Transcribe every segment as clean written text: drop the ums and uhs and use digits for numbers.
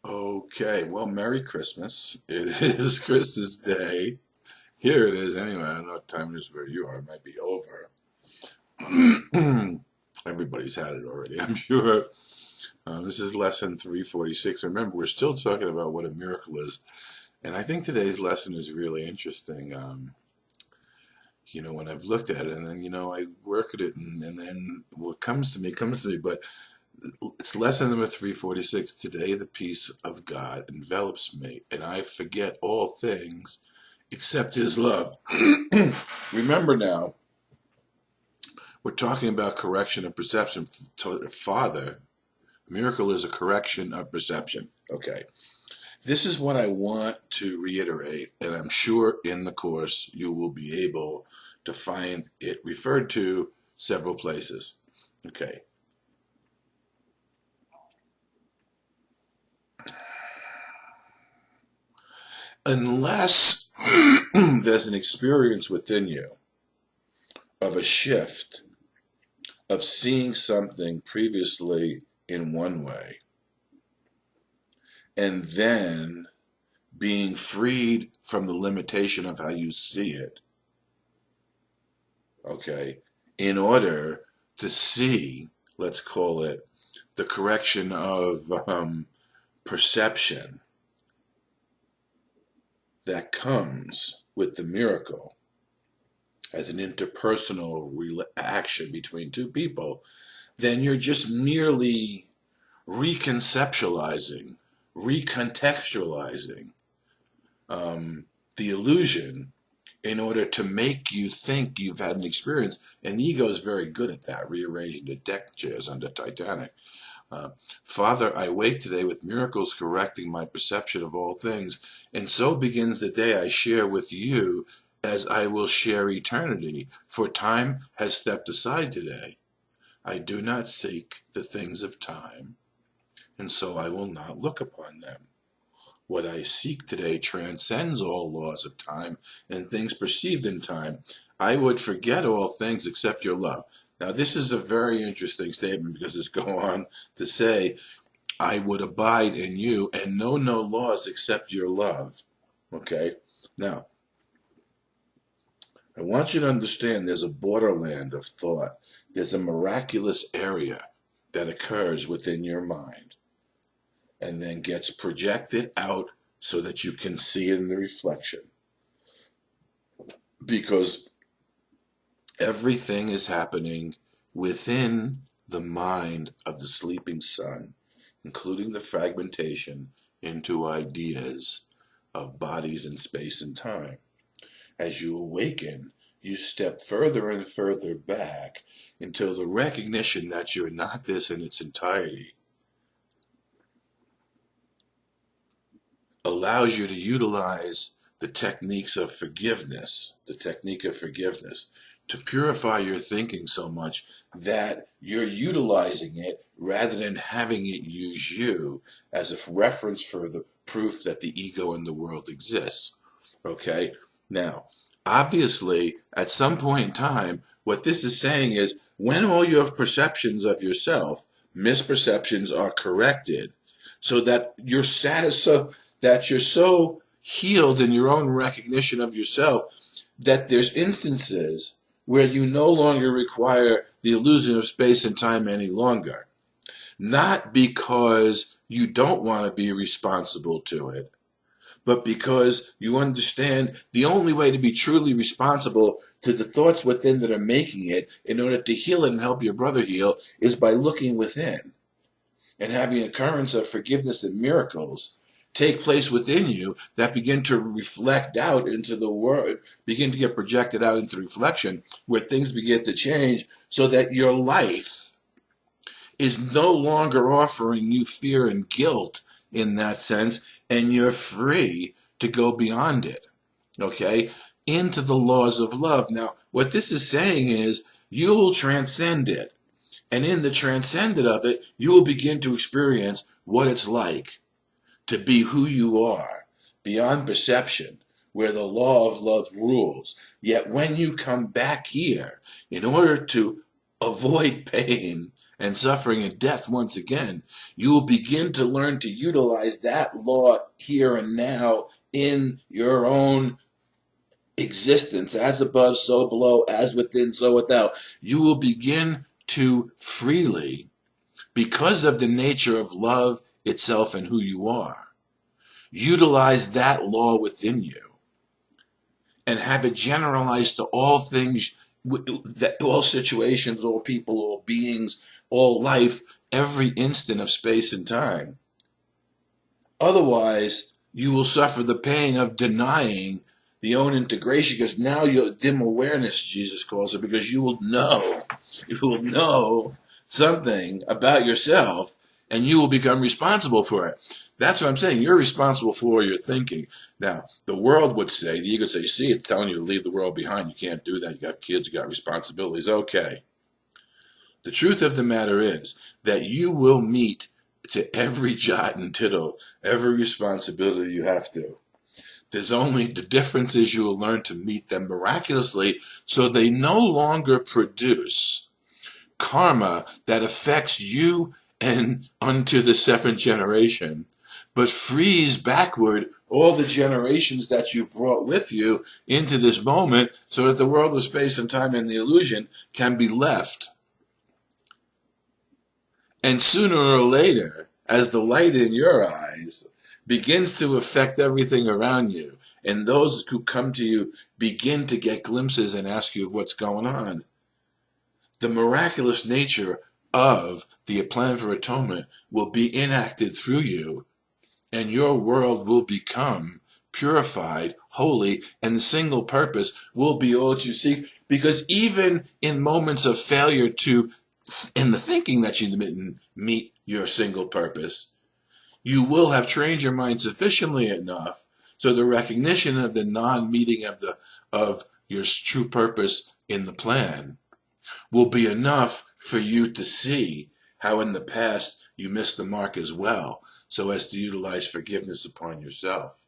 Okay, well, Merry Christmas. It is Christmas Day. Here it is anyway. I don't know what time it is where you are. It might be over. Everybody's had it already, I'm sure. This is lesson 346. Remember, we're still talking about what a miracle is. And I think today's lesson is really interesting. When I've looked at it and then, I work at it and then what comes to me comes to me. But it's lesson number 346. Today, the peace of God envelops me, and I forget all things except His love. Remember now, we're talking about correction of perception. Father, miracle is a correction of perception. Okay. This is what I want to reiterate, and I'm sure in the course you will be able to find it referred to several places. Okay. Unless there's an experience within you of a shift of seeing something previously in one way and then being freed from the limitation of how you see it, okay, in order to see, let's call it, the correction of perception that comes with the miracle as an interpersonal action between two people, then you're just merely reconceptualizing, recontextualizing the illusion in order to make you think you've had an experience. And the ego is very good at that, rearranging the deck chairs under Titanic. Father, I wake today with miracles correcting my perception of all things, and so begins the day I share with you as I will share eternity, for time has stepped aside today. I do not seek the things of time, and so I will not look upon them. What I seek today transcends all laws of time and things perceived in time. I would forget all things except your love. Now, this is a very interesting statement because it's going on to say, I would abide in you and know no laws except your love. Okay? Now, I want you to understand there's a borderland of thought. There's a miraculous area that occurs within your mind and then gets projected out so that you can see it in the reflection. Because everything is happening within the mind of the sleeping sun, including the fragmentation into ideas of bodies in space and time. As you awaken, you step further and further back until the recognition that you're not this in its entirety allows you to utilize the techniques of forgiveness, the technique of forgiveness, to purify your thinking so much that you're utilizing it rather than having it use you as a reference for the proof that the ego in the world exists. Okay? Now, obviously, at some point in time, what this is saying is when all your perceptions of yourself, misperceptions, are corrected so that you're so healed in your own recognition of yourself that there's instances where you no longer require the illusion of space and time any longer. Not because you don't want to be responsible to it, but because you understand the only way to be truly responsible to the thoughts within that are making it in order to heal it and help your brother heal is by looking within and having a currents of forgiveness and miracles take place within you that begin to reflect out into the world, begin to get projected out into reflection, where things begin to change so that your life is no longer offering you fear and guilt in that sense, and you're free to go beyond it, okay, into the laws of love. Now, what this is saying is you will transcend it, and in the transcendent of it, you will begin to experience what it's like to be who you are, beyond perception, where the law of love rules. Yet when you come back here, in order to avoid pain and suffering and death once again, you will begin to learn to utilize that law here and now in your own existence, as above, so below, as within, so without. You will begin to freely, because of the nature of love itself and who you are, utilize that law within you and have it generalized to all things, all situations, all people, all beings, all life, every instant of space and time. Otherwise, you will suffer the pain of denying the own integration, because now you're dim awareness, Jesus calls it, because you will know something about yourself, and you will become responsible for it. That's what I'm saying. You're responsible for your thinking. Now, the world would say, the ego would say, see, it's telling you to leave the world behind. You can't do that. You got kids, you got responsibilities. Okay. The truth of the matter is that you will meet to every jot and tittle, every responsibility you have to. There's only the difference is you will learn to meet them miraculously, so they no longer produce karma that affects you and unto the seventh generation, but frees backward all the generations that you've brought with you into this moment, so that the world of space and time and the illusion can be left. And sooner or later, as the light in your eyes begins to affect everything around you, and those who come to you begin to get glimpses and ask you of what's going on, the miraculous nature of the plan for atonement will be enacted through you, and your world will become purified, holy, and the single purpose will be all that you seek. Because even in moments of failure in the thinking that you didn't meet your single purpose, you will have trained your mind sufficiently enough so the recognition of the non-meeting of your true purpose in the plan will be enough for you to see how in the past you missed the mark as well, so as to utilize forgiveness upon yourself.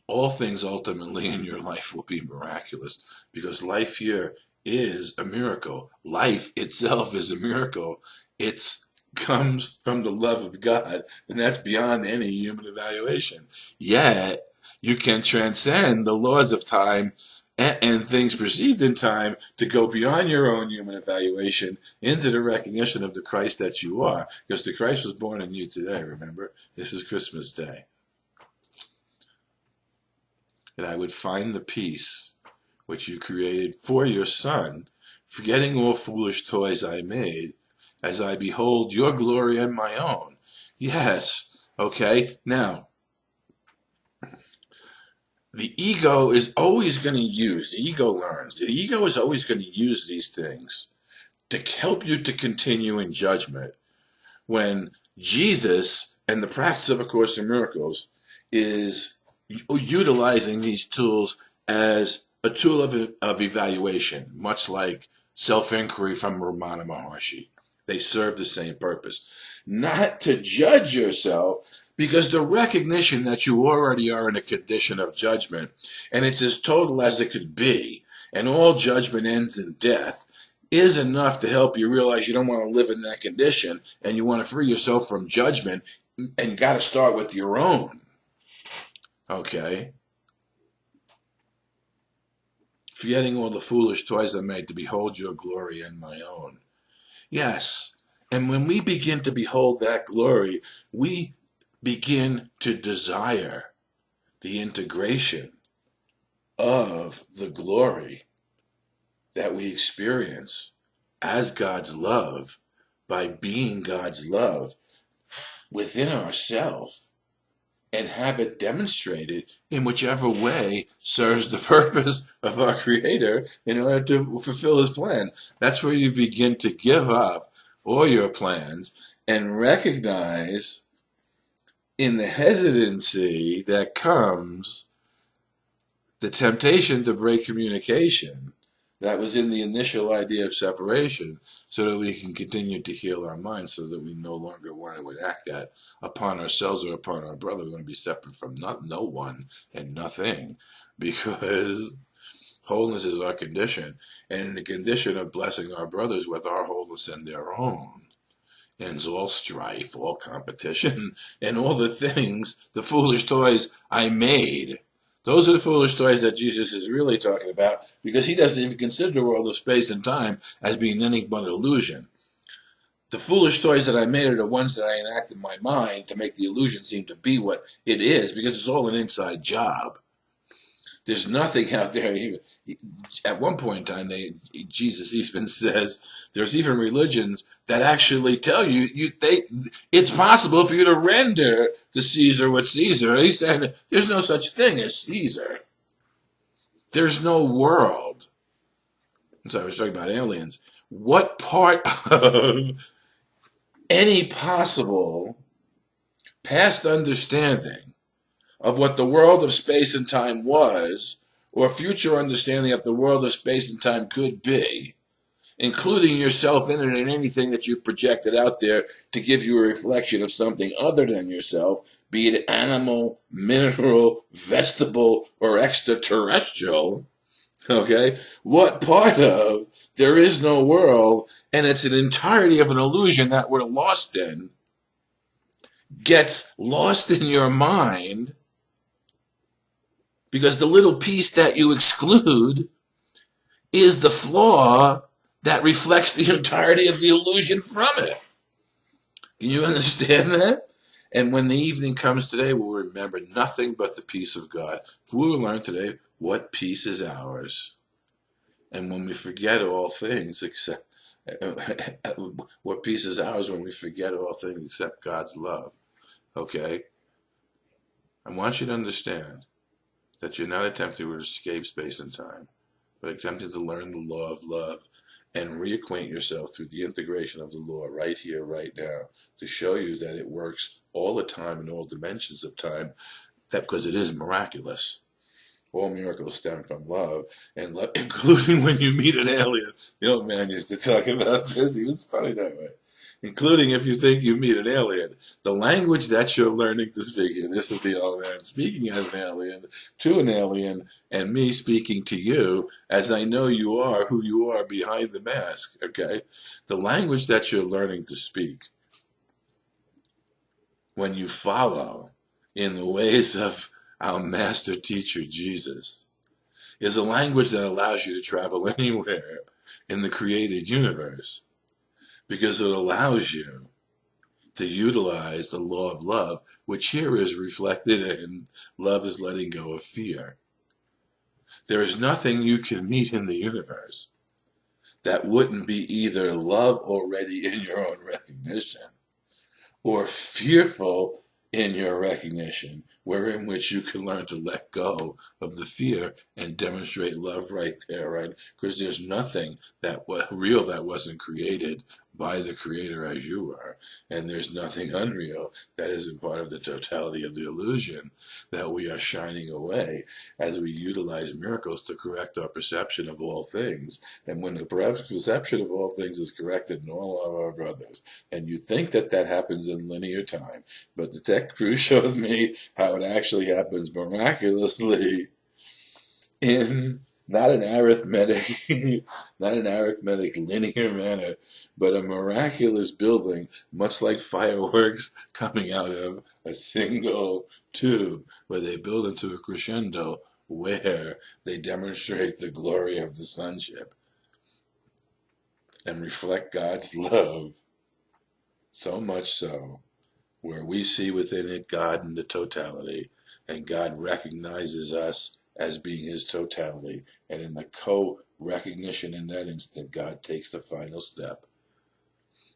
All things ultimately in your life will be miraculous, because life here is a miracle. Life itself is a miracle. It comes from the love of God, and that's beyond any human evaluation. Yet, you can transcend the laws of time and things perceived in time to go beyond your own human evaluation into the recognition of the Christ that you are, because the Christ was born in you today, remember? This is Christmas Day. And I would find the peace which you created for your Son, forgetting all foolish toys I made, as I behold your glory and my own. Yes, okay, now, the ego is always going to use, the ego learns, the ego is always going to use these things to help you to continue in judgment, when Jesus and the practice of A Course in Miracles is utilizing these tools as a tool of evaluation, much like self-inquiry from Ramana Maharshi. They serve the same purpose. Not to judge yourself, because the recognition that you already are in a condition of judgment, and it's as total as it could be, and all judgment ends in death, is enough to help you realize you don't want to live in that condition, and you want to free yourself from judgment, and you got to start with your own. Okay? Forgetting all the foolish toys I made to behold your glory and my own. Yes, and when we begin to behold that glory, we begin to desire the integration of the glory that we experience as God's love by being God's love within ourselves, and have it demonstrated in whichever way serves the purpose of our Creator in order to fulfill His plan. That's where you begin to give up all your plans and recognize in the hesitancy that comes the temptation to break communication that was in the initial idea of separation, so that we can continue to heal our minds, so that we no longer want to enact that upon ourselves or upon our brother. We want to be separate from no one and nothing, because Wholeness is our condition, and in the condition of blessing our brothers with our wholeness and their own, ends all strife, all competition, and all the things, the foolish toys I made. Those are the foolish toys that Jesus is really talking about, because he doesn't even consider the world of space and time as being anything but an illusion. The foolish toys that I made are the ones that I enact in my mind to make the illusion seem to be what it is, because it's all an inside job. There's nothing out there. At one point in time, Jesus even says there's even religions that actually tell you, it's possible for you to render to Caesar what Caesar. He's saying there's no such thing as Caesar. There's no world. So I was talking about aliens. What part of any possible past understanding of what the world of space and time was, or future understanding of the world of space and time could be, including yourself in it and anything that you've projected out there to give you a reflection of something other than yourself, be it animal, mineral, vegetable, or extraterrestrial, okay? What part of there is no world and it's an entirety of an illusion that we're lost in gets lost in your mind, because the little piece that you exclude is the flaw that reflects the entirety of the illusion from it. Can you understand that? And when the evening comes today, we'll remember nothing but the peace of God. For we will learn today what peace is ours. And when we forget all things except what peace is ours when we forget all things except God's love. Okay? I want you to understand that you're not attempting to escape space and time, but attempting to learn the law of love and reacquaint yourself through the integration of the law right here, right now, to show you that it works all the time in all dimensions of time, that because it is miraculous. All miracles stem from love, and love, including when you meet an alien. The old man used to talk about this. He was funny that way. Including if you think you meet an alien. The language that you're learning to speak in, this is the old man speaking as an alien to an alien, and me speaking to you as I know you are who you are behind the mask, okay? The language that you're learning to speak when you follow in the ways of our master teacher Jesus is a language that allows you to travel anywhere in the created universe, because it allows you to utilize the law of love, which here is reflected in love is letting go of fear. There is nothing you can meet in the universe that wouldn't be either love already in your own recognition or fearful in your recognition, wherein which you can learn to let go of the fear and demonstrate love right there, right? Because there's nothing that was real that wasn't created by the Creator as you were, and there's nothing unreal that isn't part of the totality of the illusion that we are shining away as we utilize miracles to correct our perception of all things. And when the perception of all things is corrected in all of our brothers, and you think that that happens in linear time, but the tech crew showed me how it actually happens miraculously in not an arithmetic, not an arithmetic linear manner, but a miraculous building, much like fireworks coming out of a single tube, where they build into a crescendo, where they demonstrate the glory of the sonship and reflect God's love, so much so, where we see within it God in the totality, and God recognizes us as being his totality. And in the co-recognition in that instant, God takes the final step,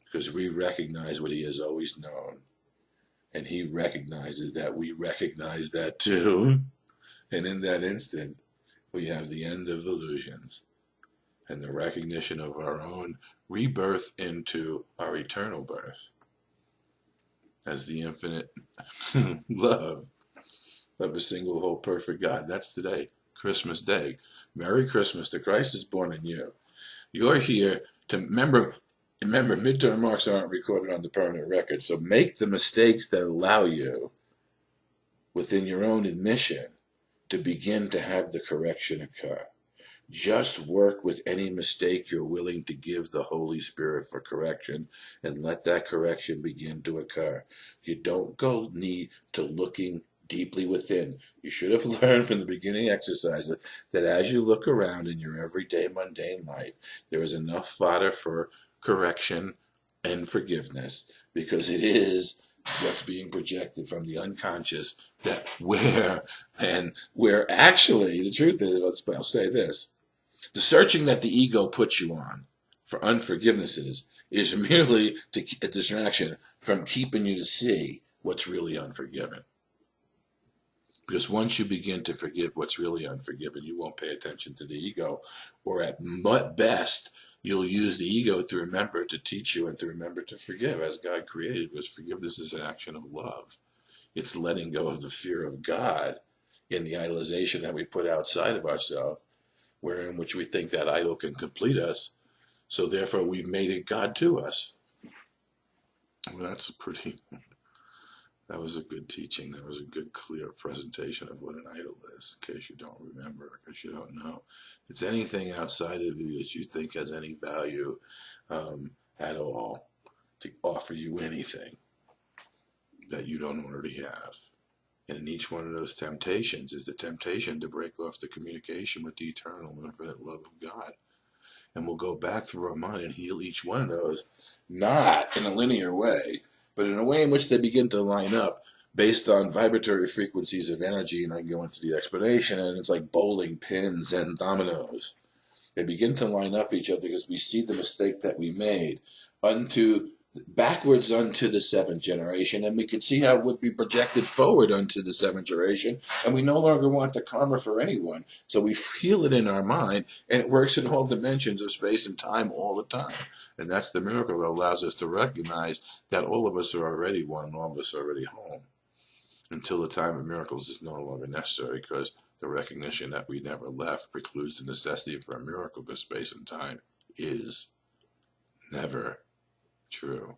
because we recognize what he has always known. And he recognizes that we recognize that too. And in that instant, we have the end of illusions and the recognition of our own rebirth into our eternal birth as the infinite love of a single, whole, perfect God. That's today, Christmas Day. Merry Christmas. The Christ is born in you. You're here to remember, midterm marks aren't recorded on the permanent record, so make the mistakes that allow you, within your own admission, to begin to have the correction occur. Just work with any mistake you're willing to give the Holy Spirit for correction, and let that correction begin to occur. You don't go need to looking deeply within. You should have learned from the beginning exercises that as you look around in your everyday mundane life, there is enough fodder for correction and forgiveness, because it is what's being projected from the unconscious that where actually the truth is, I'll say this, the searching that the ego puts you on for unforgiveness is merely a distraction from keeping you to see what's really unforgiven. Because once you begin to forgive what's really unforgiven, you won't pay attention to the ego, or at best, you'll use the ego to remember to teach you and to remember to forgive as God created, because forgiveness is an action of love. It's letting go of the fear of God in the idolization that we put outside of ourselves, wherein which we think that idol can complete us, so therefore we've made it God to us. Well, that was a good teaching. That was a good, clear presentation of what an idol is, in case you don't remember, in case you don't know. It's anything outside of you that you think has any value at all, to offer you anything that you don't already have. And in each one of those temptations is the temptation to break off the communication with the eternal and infinite love of God. And we'll go back through our mind and heal each one of those, not in a linear way, but in a way in which they begin to line up based on vibratory frequencies of energy. And I can go into the explanation, and it's like bowling pins and dominoes. They begin to line up each other because we see the mistake that we made backwards unto the seventh generation, and we could see how it would be projected forward unto the seventh generation, and we no longer want the karma for anyone, so we feel it in our mind, and it works in all dimensions of space and time all the time. And that's the miracle that allows us to recognize that all of us are already one, and all of us are already home, until the time of miracles is no longer necessary, because the recognition that we never left precludes the necessity for a miracle, because space and time is never true.